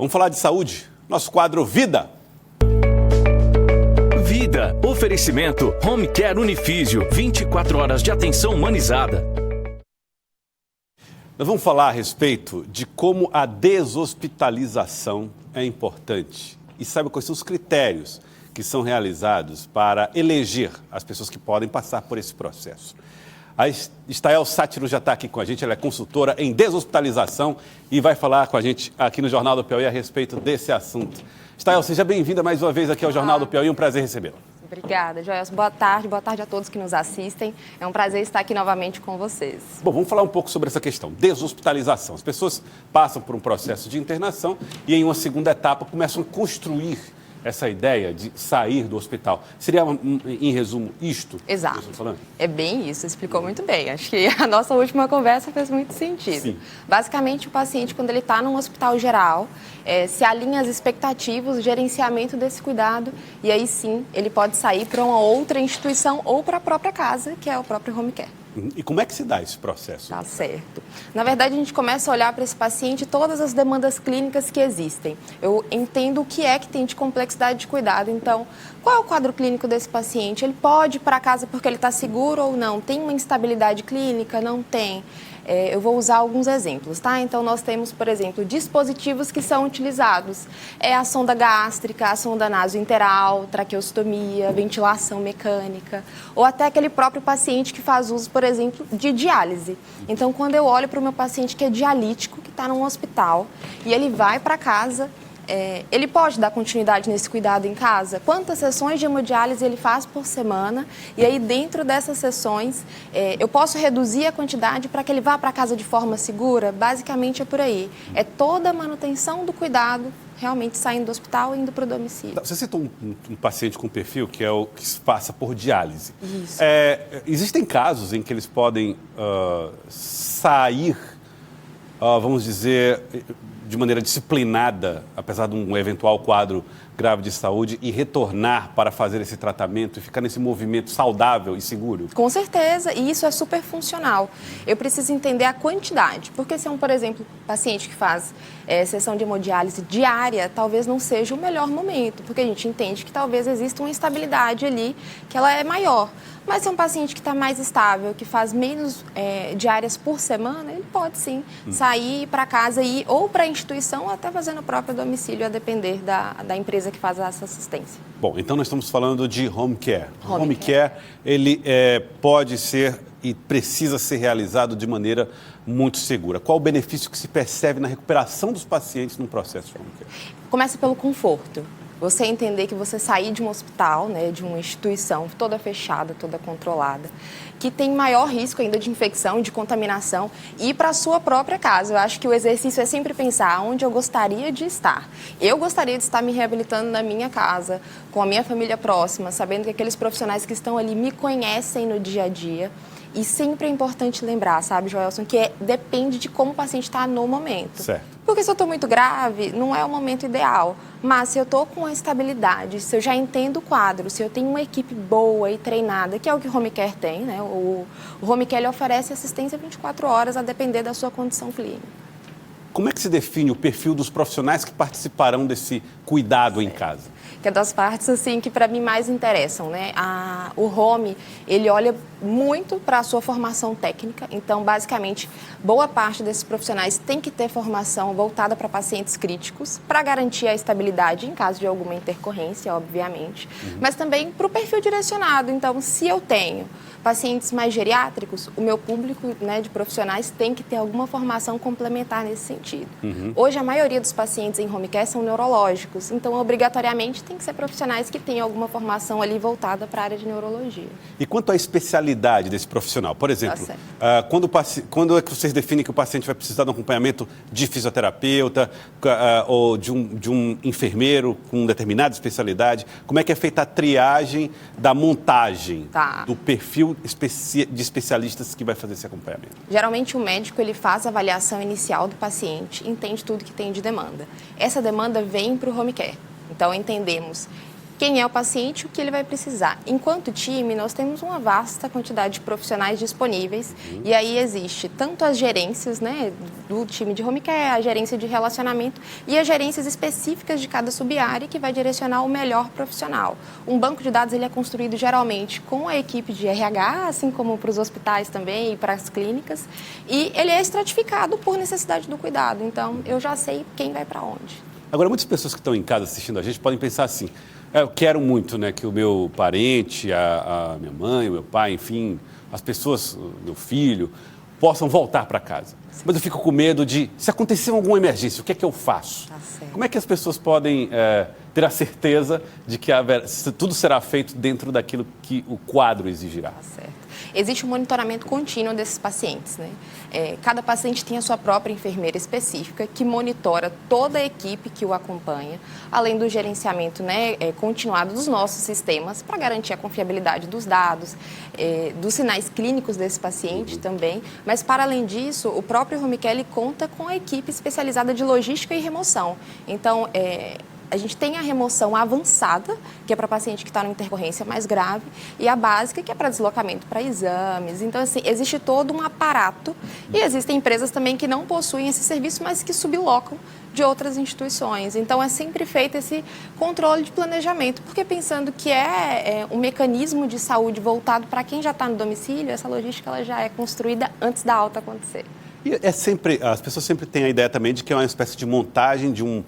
Vamos falar de saúde? Nosso quadro Vida. Vida. Oferecimento Home Care Unifísio. 24 horas de atenção humanizada. Nós vamos falar a respeito de como a deshospitalização é importante. E sabe quais são os critérios que são realizados para eleger as pessoas que podem passar por esse processo. A Estael Sátiro já está aqui com a gente, ela é consultora em deshospitalização e vai falar com a gente aqui no Jornal do Piauí a respeito desse assunto. Estael, seja bem-vinda mais uma vez aqui ao Jornal do Piauí, um prazer recebê-la. Obrigada, Joelson. Boa tarde a todos que nos assistem. É um prazer estar aqui novamente com vocês. Bom, vamos falar um pouco sobre essa questão, deshospitalização. As pessoas passam por um processo de internação e em uma segunda etapa começam a construir essa ideia de sair do hospital. Seria, em resumo, isto? Exato. Que eu estou falando? É bem isso, explicou muito bem. Acho que a nossa última conversa fez muito sentido. Sim. Basicamente, o paciente, quando ele está num hospital geral, se alinha as expectativas, o gerenciamento desse cuidado, e aí sim, ele pode sair para uma outra instituição ou para a própria casa, que é o próprio home care. E como é que se dá esse processo? Tá certo. Na verdade, a gente começa a olhar para esse paciente todas as demandas clínicas que existem. Eu entendo o que é que tem de complexidade de cuidado. Então, qual é o quadro clínico desse paciente? Ele pode ir para casa porque ele está seguro ou não? Tem uma instabilidade clínica? Não tem. Eu vou usar alguns exemplos, tá? Então, nós temos, por exemplo, dispositivos que são utilizados. A sonda gástrica, a sonda nasointeral, traqueostomia, ventilação mecânica, ou até aquele próprio paciente que faz uso, por exemplo, de diálise. Então, quando eu olho para o meu paciente que é dialítico, que está num hospital, e ele vai para casa, ele pode dar continuidade nesse cuidado em casa? Quantas sessões de hemodiálise ele faz por semana? E aí, dentro dessas sessões, eu posso reduzir a quantidade para que ele vá para casa de forma segura? Basicamente é por aí. É toda a manutenção do cuidado, realmente saindo do hospital e indo para o domicílio. Você citou um paciente com perfil que é o que passa por diálise. Isso. Existem casos em que eles podem sair, vamos dizer, de maneira disciplinada, apesar de um eventual quadro grave de saúde, e retornar para fazer esse tratamento e ficar nesse movimento saudável e seguro? Com certeza, e isso é super funcional. Eu preciso entender a quantidade, porque se é por exemplo, paciente que faz sessão de hemodiálise diária, talvez não seja o melhor momento, porque a gente entende que talvez exista uma instabilidade ali, que ela é maior. Mas se é um paciente que está mais estável, que faz menos diárias por semana, ele pode sim sair para casa e ir ou para a instituição ou até fazer no próprio domicílio, a depender da empresa que faz essa assistência. Bom, então nós estamos falando de home care. Home care, ele pode ser e precisa ser realizado de maneira muito segura. Qual o benefício que se percebe na recuperação dos pacientes no processo de home care? Começa pelo conforto. Você entender que você sair de um hospital, né, de uma instituição toda fechada, toda controlada, que tem maior risco ainda de infecção, de contaminação, e ir para a sua própria casa. Eu acho que o exercício é sempre pensar onde eu gostaria de estar. Eu gostaria de estar me reabilitando na minha casa, com a minha família próxima, sabendo que aqueles profissionais que estão ali me conhecem no dia a dia. E sempre é importante lembrar, sabe, Joelson, que depende de como o paciente está no momento. Certo. Porque se eu estou muito grave, não é o momento ideal. Mas se eu estou com a estabilidade, se eu já entendo o quadro, se eu tenho uma equipe boa e treinada, que é o que o home care tem, né? O home care ele oferece assistência 24 horas, a depender da sua condição clínica. Como é que se define o perfil dos profissionais que participarão desse cuidado em casa? Que é das partes assim que para mim mais interessam, né? O home, ele olha muito para a sua formação técnica, então basicamente boa parte desses profissionais tem que ter formação voltada para pacientes críticos, para garantir a estabilidade em caso de alguma intercorrência, obviamente, mas também para o perfil direcionado. Então, se eu tenho pacientes mais geriátricos, o meu público, né, de profissionais tem que ter alguma formação complementar nesse sentido. Hoje, a maioria dos pacientes em home care são neurológicos, então, obrigatoriamente, tem que ser profissionais que tenham alguma formação ali voltada para a área de neurologia. E quanto à especialidade desse profissional? Por exemplo, quando é que vocês definem que o paciente vai precisar de um acompanhamento de fisioterapeuta ou de um enfermeiro com determinada especialidade? Como é que é feita a triagem da montagem do perfil de especialistas que vai fazer esse acompanhamento? Geralmente o médico ele faz a avaliação inicial do paciente, entende tudo que tem de demanda. Essa demanda vem para o home care. Então entendemos quem é o paciente, o que ele vai precisar. Enquanto time, nós temos uma vasta quantidade de profissionais disponíveis e aí existe tanto as gerências, né, do time de home care, a gerência de relacionamento e as gerências específicas de cada sub-área que vai direcionar o melhor profissional. Um banco de dados ele é construído geralmente com a equipe de RH, assim como para os hospitais também e para as clínicas, e ele é estratificado por necessidade do cuidado. Então, eu já sei quem vai para onde. Agora, muitas pessoas que estão em casa assistindo a gente podem pensar assim, eu quero muito, né, que o meu parente, a minha mãe, o meu pai, enfim, as pessoas, meu filho, possam voltar para casa. Mas eu fico com medo de, se acontecer alguma emergência, o que é que eu faço? Tá certo. Como é que as pessoas podem ter a certeza de que tudo será feito dentro daquilo que o quadro exigirá? Tá certo. Existe um monitoramento contínuo desses pacientes, né? Cada paciente tem a sua própria enfermeira específica que monitora toda a equipe que o acompanha, além do gerenciamento, né, continuado dos nossos sistemas para garantir a confiabilidade dos dados, dos sinais clínicos desse paciente também. Mas, para além disso, o próprio home care conta com a equipe especializada de logística e remoção. Então, a gente tem a remoção avançada, que é para paciente que está numa intercorrência mais grave, e a básica, que é para deslocamento para exames. Então, assim, existe todo um aparato e existem empresas também que não possuem esse serviço, mas que sublocam de outras instituições. Então, é sempre feito esse controle de planejamento, porque pensando que é um mecanismo de saúde voltado para quem já está no domicílio, essa logística ela já é construída antes da alta acontecer. E as pessoas sempre têm a ideia também de que é uma espécie de montagem de uma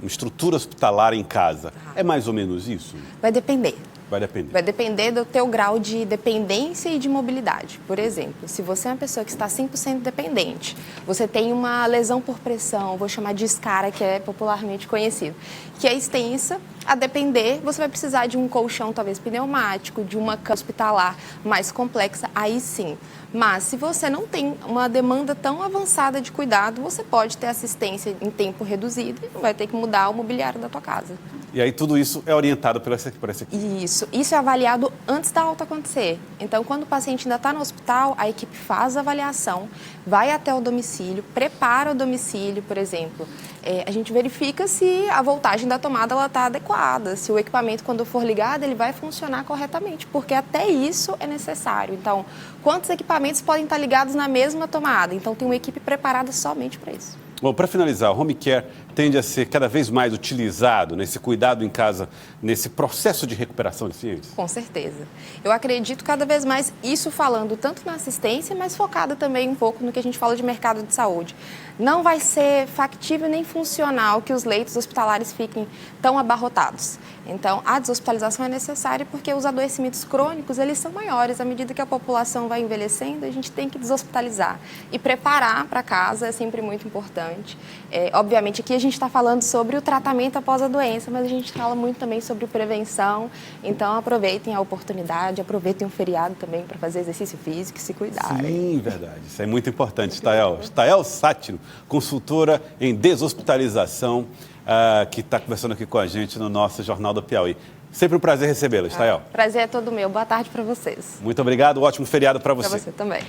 estrutura hospitalar em casa. É mais ou menos isso? Vai depender. Vai depender. Vai depender do teu grau de dependência e de mobilidade. Por exemplo, se você é uma pessoa que está 100% dependente, você tem uma lesão por pressão, vou chamar de SCARA, que é popularmente conhecido, que é extensa, a depender, você vai precisar de um colchão talvez pneumático, de uma cama hospitalar mais complexa, aí sim. Mas se você não tem uma demanda tão avançada de cuidado, você pode ter assistência em tempo reduzido e não vai ter que mudar o mobiliário da tua casa. E aí tudo isso é orientado por essa equipe? Isso é avaliado antes da alta acontecer. Então, quando o paciente ainda está no hospital, a equipe faz a avaliação, vai até o domicílio, prepara o domicílio, por exemplo. A gente verifica se a voltagem da tomada está adequada, se o equipamento, quando for ligado, ele vai funcionar corretamente, porque até isso é necessário. Então, quantos equipamentos podem estar ligados na mesma tomada? Então, tem uma equipe preparada somente para isso. Bom, para finalizar, o home care tende a ser cada vez mais utilizado nesse cuidado em casa, nesse processo de recuperação de pacientes? Com certeza. Eu acredito cada vez mais isso falando tanto na assistência, mas focado também um pouco no que a gente fala de mercado de saúde. Não vai ser factível nem funcional que os leitos hospitalares fiquem tão abarrotados. Então, a deshospitalização é necessária porque os adoecimentos crônicos, eles são maiores. À medida que a população vai envelhecendo, a gente tem que deshospitalizar. E preparar para casa é sempre muito importante. Obviamente, aqui a gente está falando sobre o tratamento após a doença, mas a gente fala muito também sobre prevenção. Então, aproveitem a oportunidade, aproveitem o feriado também para fazer exercício físico e se cuidarem. Sim, verdade. Isso é muito importante, Stael. Stael Sátiro, consultora em deshospitalização, que está conversando aqui com a gente no nosso Jornal do Piauí. Sempre um prazer recebê-la, Stael. Prazer é todo meu. Boa tarde para vocês. Muito obrigado. Ótimo feriado para você. Para você também.